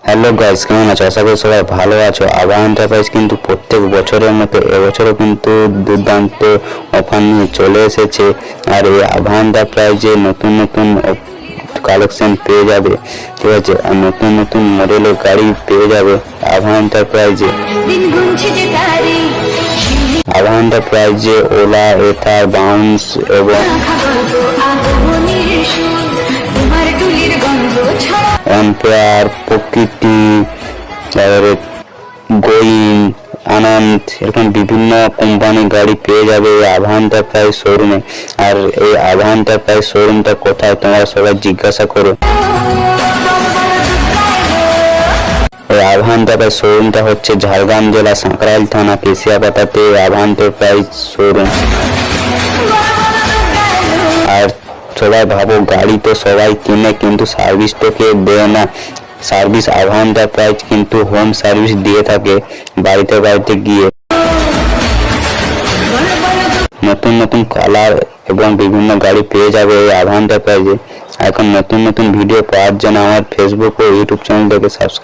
Hello guys, কেমন আছো? আশা করি সবাই ভালো আছো। আভা এন্টারপ্রাইজ কিন্তু প্রত্যেক বছরের মতো এবছরও কিন্তু দুর্দান্ত অফার নিয়ে চলে এসেছে। আর এই আভা এন্টারপ্রাইজে নতুন নতুন কালেকশন পেয়ে যাবে, ঠিক আছে? আর নতুন নতুন মডেলের গাড়ি পেয়ে যাবে আভা এন্টারপ্রাইজে। আভা এন্টারপ্রাইজে ওলা, এথার, বাউন্স এবং এম্পায়ার, প্রকৃতি, তারপরে গোয়িং, আনন্দ, এরকম বিভিন্ন কোম্পানির গাড়ি পেয়ে যাবে এই আভা এন্টারপ্রাইজ শোরুমে। আর এই আভা এন্টারপ্রাইজ শোরুমটা কোথায় তোমরা সবাই জিজ্ঞাসা করো। এই আভা এন্টারপ্রাইজ শোরুমটা হচ্ছে ঝাড়গ্রাম জেলা সাঁকরাইল থানা কেশিয়াপাতাতে আভা এন্টারপ্রাইজ শোরুম। আর সবাই ভাবো গাড়ি তো সবাই কিনে, কিন্তু সার্ভিস তো কেউ দেয় না। সার্ভিস আভা এন্টারপ্রাইজ কিন্তু হোম সার্ভিস দিয়ে থাকে বাড়িতে বাড়িতে গিয়ে। নতুন নতুন কালার এবং বিভিন্ন গাড়ি পেয়ে যাবে এই আভা এন্টারপ্রাইজে। এখন নতুন নতুন ভিডিও পাওয়ার জন্য আমার ফেসবুক ও ইউটিউব চ্যানেলটাকে সাবস্ক্রাইব